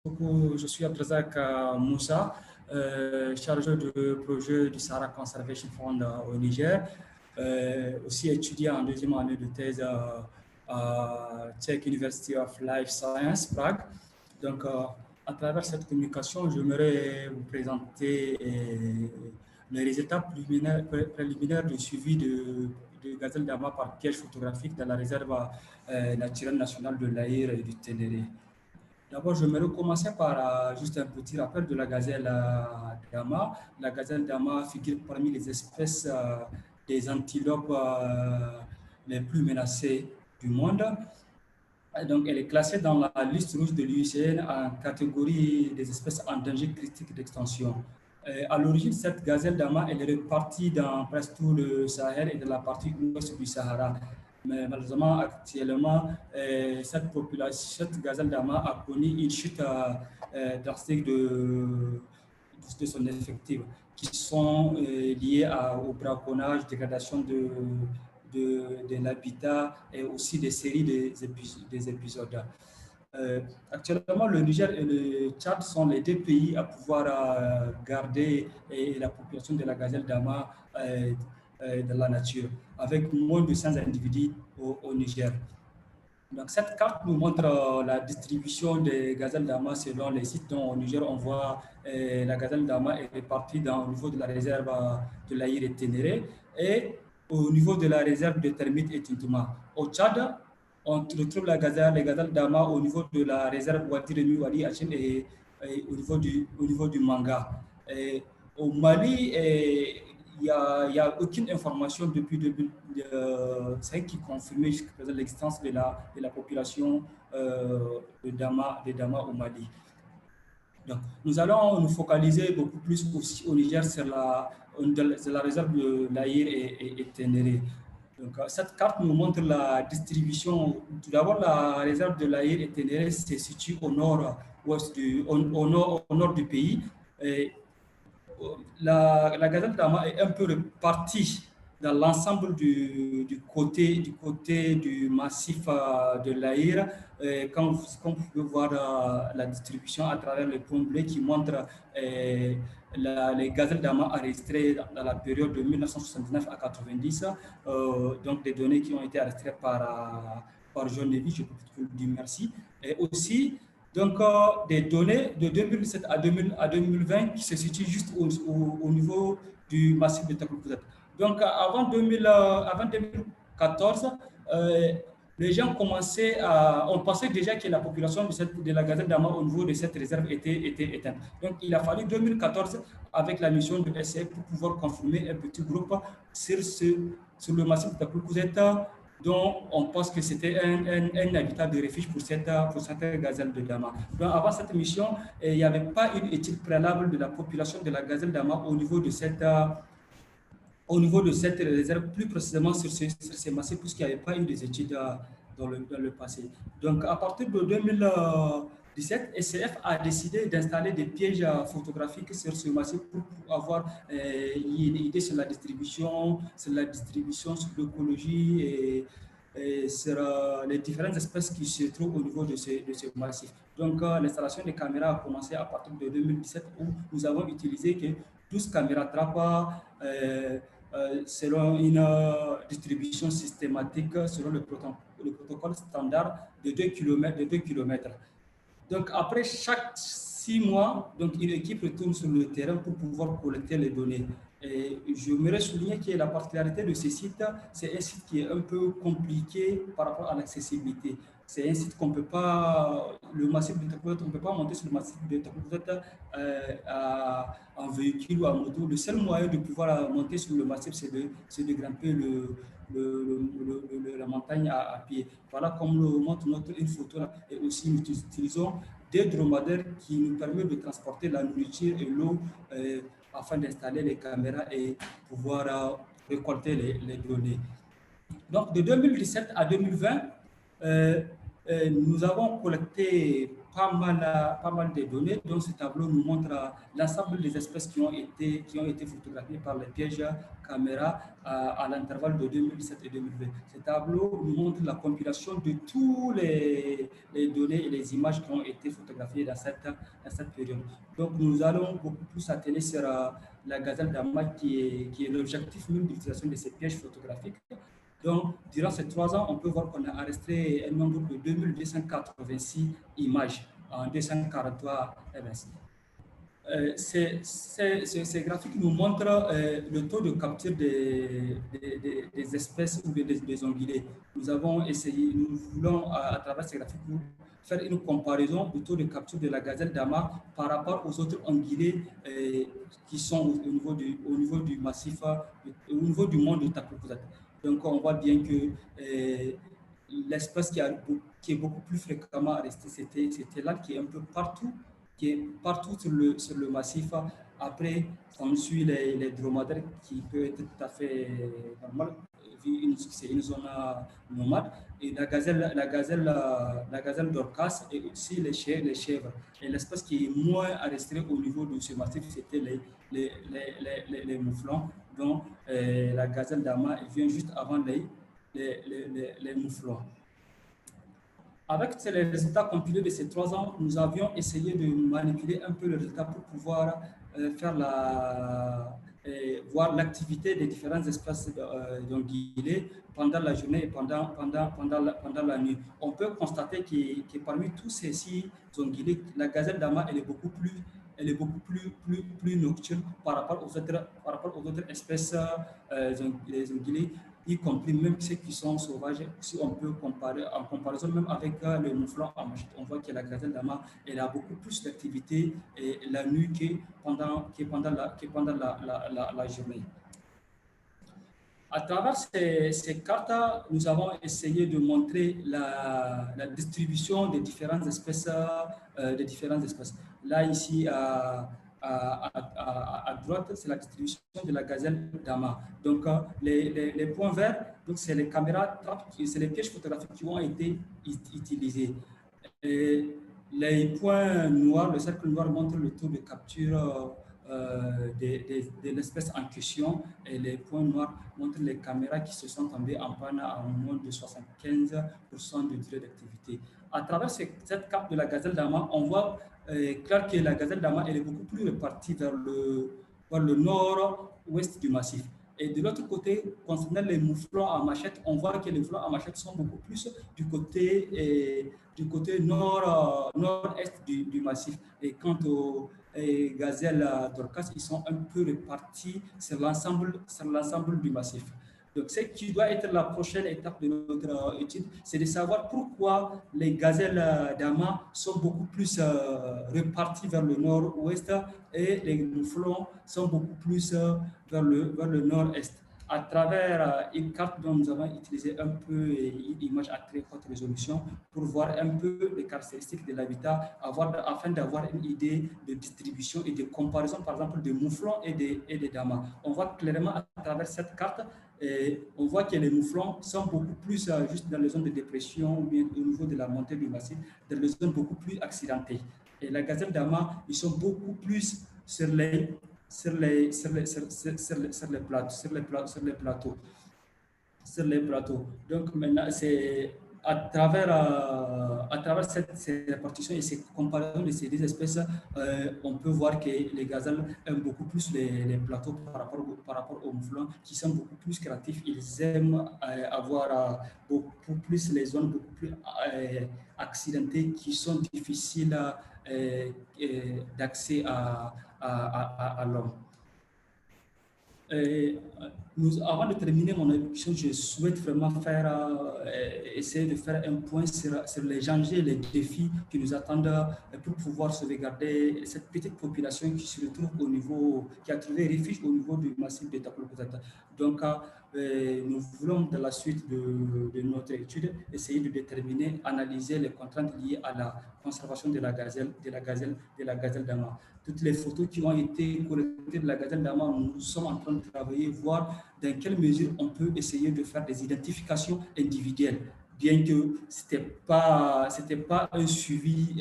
Je suis Abdrazak Moussa, chargé de projet du Sahara Conservation Fund au Niger, aussi étudiant en deuxième année de thèse à Tech University of Life Science, Prague. Donc, à travers cette communication, j'aimerais vous présenter les résultats préliminaires du suivi de gazelle d'Ama par piège photographique dans la réserve naturelle nationale de l'Aïr et du Ténéré. D'abord, je vais commencer par juste un petit rappel de la gazelle d'Ama. La gazelle d'Ama figure parmi les espèces des antilopes les plus menacées du monde. Donc, elle est classée dans la liste rouge de l'UICN en catégorie des espèces en danger critique d'extinction. À l'origine, cette gazelle d'Ama elle est répartie dans presque tout le Sahel et dans la partie ouest du Sahara. Mais malheureusement, actuellement, cette gazelle d'Ama a connu une chute drastique de son effectif, qui sont liées au braconnage, dégradation de l'habitat et aussi des séries des épisodes. Actuellement, le Niger et le Tchad sont les deux pays à pouvoir garder la population de la gazelle d'Ama dans la nature, avec moins de 100 individus au Niger. Donc, cette carte nous montre la distribution des gazelles d'Ama selon les sites. Donc, au Niger, on voit la gazelle d'Ama est répartie au niveau de la réserve de l'Aïr et Ténéré et au niveau de la réserve de Termite et Tintouma. Au Tchad, on retrouve les gazelles d'Ama au niveau de la réserve Wadi Remi, Wadi Hachem et au niveau du Manga. Et au Mali, il n'y a aucune information depuis 2005 qui confirme jusqu'à présent l'existence de la population de Dama au Mali. Donc, nous allons nous focaliser beaucoup plus aussi au Niger sur la réserve de l'Aïr et Ténéré. Donc, cette carte nous montre la distribution. Tout d'abord, la réserve de l'Aïr et Ténéré se situe au nord du pays. Et la gazelle d'Ama est un peu répartie dans l'ensemble du côté du massif de l'Aïr. Comme vous pouvez voir la distribution à travers le point bleu qui montre les gazelles d'Ama enregistrées dans la période de 1979 à 90, donc des données qui ont été enregistrées par John Levy, je peux vous dire merci. Et aussi, donc, des données de 2017 à 2020 qui se situent juste au niveau du massif de Takoukoutet. Donc, avant 2014, les gens on pensait déjà que la population de la gazelle d'Ama au niveau de cette réserve était éteinte. Donc, il a fallu 2014 avec la mission de SCF pour pouvoir confirmer un petit groupe sur le massif de Takoukoutet, dont on pense que c'était un habitat de refuge pour cette gazelle de Dama. Donc, avant cette mission, il n'y avait pas une étude préalable de la population de la gazelle Dama au niveau de cette réserve, plus précisément sur ces massifs, puisqu'il n'y avait pas eu des études dans le passé. Donc, à partir de 2017, SCF a décidé d'installer des pièges photographiques sur ce massif pour avoir une idée sur la distribution, sur l'écologie et sur les différentes espèces qui se trouvent au niveau de ce massif. Donc, l'installation des caméras a commencé à partir de 2017 où nous avons utilisé que 12 caméras trappes selon une distribution systématique selon le protocole standard de 2 km. Donc, après chaque 6 mois, donc, une équipe retourne sur le terrain pour pouvoir collecter les données. Et je voudrais souligner que la particularité de ce site, c'est un site qui est un peu compliqué par rapport à l'accessibilité. C'est un site qu'on ne peut pas, le massif de Takoukoutet, on ne peut pas monter sur le massif de Takoukoutet en véhicule ou en moto. Le seul moyen de pouvoir monter sur le massif, c'est de grimper la montagne à pied. Voilà comme le montre une photo là. Et aussi, nous utilisons des dromadaires qui nous permettent de transporter la nourriture et l'eau afin d'installer les caméras et pouvoir récolter les données. Donc, de 2017 à 2020, nous avons collecté pas mal de données. Donc, ce tableau nous montre l'ensemble des espèces qui ont été photographiées par les pièges caméra à l'intervalle de 2017 et 2020. Ce tableau nous montre la compilation de tous les données et les images qui ont été photographiées dans cette période. Donc, nous allons beaucoup plus atteler sur la gazelle d'Ama qui est l'objectif même d'utilisation de ces pièges photographiques. Donc, durant ces 3 ans, on peut voir qu'on a enregistré un nombre de 2286 images en 243 ms. Ces graphiques nous montrent le taux de capture des espèces ou des ongulés. Nous avons essayé, nous voulons à travers ces graphiques faire une comparaison du taux de capture de la gazelle d'Ama par rapport aux autres ongulés qui sont au niveau du massif, au niveau du monde de Tapukozat. Donc, on voit bien que l'espèce qui est beaucoup plus fréquemment arrêtée, c'était là, qui est un peu partout, sur le massif. Après, on suit les dromadaires qui peut être tout à fait normal, vu c'est une zone nomade. Et la gazelle d'Orcas et aussi les chèvres. Et l'espèce qui est moins arrêtée au niveau de ce massif, c'était les mouflons. Donc, la gazelle d'Ama vient juste avant les mouflons. Avec les résultats compilés de ces 3 ans, nous avions essayé de manipuler un peu le résultat pour pouvoir voir l'activité des différentes espèces d'ongulés pendant la journée et pendant la nuit. On peut constater que parmi tous ces 6 ongulés, la gazelle d'Ama elle est beaucoup plus nocturne par rapport aux autres espèces des ongulés, y compris même ceux qui sont sauvages. Si on peut comparer, en comparaison même avec le mouflon à machette, on voit que la gazelle d'Ama elle a beaucoup plus d'activité la nuit que pendant la journée. À travers ces cartes, nous avons essayé de montrer la distribution des différentes espèces. Là, ici, à droite, c'est la distribution de la gazelle d'Ama. Donc, les points verts, c'est les caméras, c'est les pièges photographiques qui ont été utilisés. Et les points noirs, le cercle noir montre le taux de capture de l'espèce en question, et les points noirs montrent les caméras qui se sont tombées en panne à moins de 75% de durée d'activité. À travers cette carte de la gazelle d'Ama, on voit clair que la gazelle d'Ama elle est beaucoup plus répartie vers le nord-ouest du massif. Et de l'autre côté, concernant les mouflons à machette, on voit que les mouflons à machette sont beaucoup plus du côté nord-est du massif. Et quant aux gazelles d'Orcas, ils sont un peu répartis sur l'ensemble du massif. Donc, ce qui doit être la prochaine étape de notre étude, c'est de savoir pourquoi les gazelles d'Ama sont beaucoup plus réparties vers le nord-ouest et les mouflons sont beaucoup plus vers le nord-est. À travers une carte dont nous avons utilisé un peu une image à très haute résolution pour voir un peu les caractéristiques de l'habitat, afin d'avoir une idée de distribution et de comparaison, par exemple, de mouflons et des damas. On voit clairement à travers cette carte, on voit que les mouflons sont beaucoup plus juste dans les zones de dépression ou bien au niveau de la montée du massif, dans les zones beaucoup plus accidentées. Et la gazelle d'Ama, ils sont beaucoup plus sur les plateaux. Donc maintenant, c'est à travers ces répartitions et ces comparaisons de ces deux espèces, on peut voir que les gazelles aiment beaucoup plus les plateaux par rapport aux mouflons qui sont beaucoup plus créatifs. Ils aiment avoir beaucoup plus les zones beaucoup plus accidentées qui sont difficiles d'accès à l'homme. Avant de terminer mon introduction, je souhaite vraiment essayer de faire un point sur les dangers et les défis qui nous attendent pour pouvoir sauvegarder cette petite population qui se retrouve qui a trouvé refuge au niveau du massif de Tapukozata. Donc, nous voulons, dans la suite de notre étude, essayer de déterminer, analyser les contraintes liées à la conservation de la gazelle d'Ama. Toutes les photos qui ont été collectées de la gazelle d'Ama, nous sommes en train de travailler, voir dans quelle mesure on peut essayer de faire des identifications individuelles bien que c'était pas un suivi.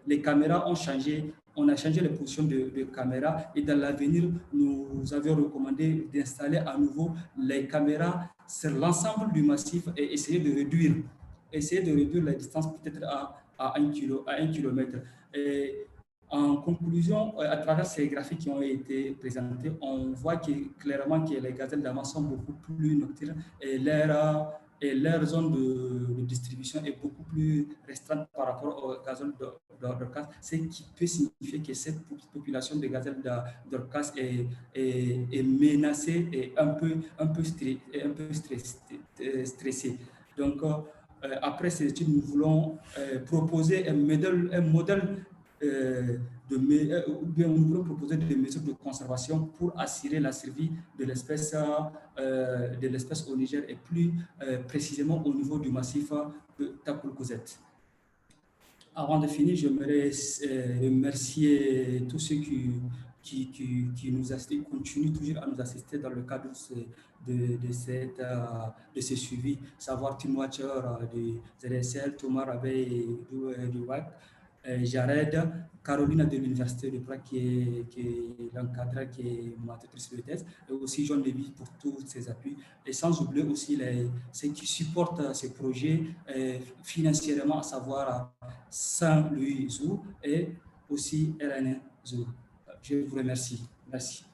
Les caméras ont changé, on a changé les positions de caméras et dans l'avenir, nous avions recommandé d'installer à nouveau les caméras sur l'ensemble du massif et essayer de réduire la distance peut-être à 1 kilomètre. Et en conclusion, à travers ces graphiques qui ont été présentés, on voit clairement que les gazelles d'Ama sont beaucoup plus nocturnes et leur zone de distribution est beaucoup plus restreinte par rapport aux gazelles d'Orcas, ce qui peut signifier que cette population de gazelles d'Orcas est menacée et un peu stressée. Donc, après ces études, nous voulons proposer un modèle bien, nous voulons proposer des mesures de conservation pour assurer la survie de l'espèce au Niger et plus précisément au niveau du massif de Takoulkouzet. Avant de finir, j'aimerais remercier tous ceux qui nous assistent, continuent toujours à nous assister dans le cadre de ce suivi, savoir Tim Watcher de ZSL, Thomas Rabé du WAC, Jared, Caroline de l'Université de Prague qui est l'encadreur, qui est ma tutrice de thèse, et aussi John Lévy pour tous ses appuis, et sans oublier aussi ceux qui supportent ces projets financièrement, à savoir Saint-Louis Zou et aussi RN Zou. Je vous remercie. Merci.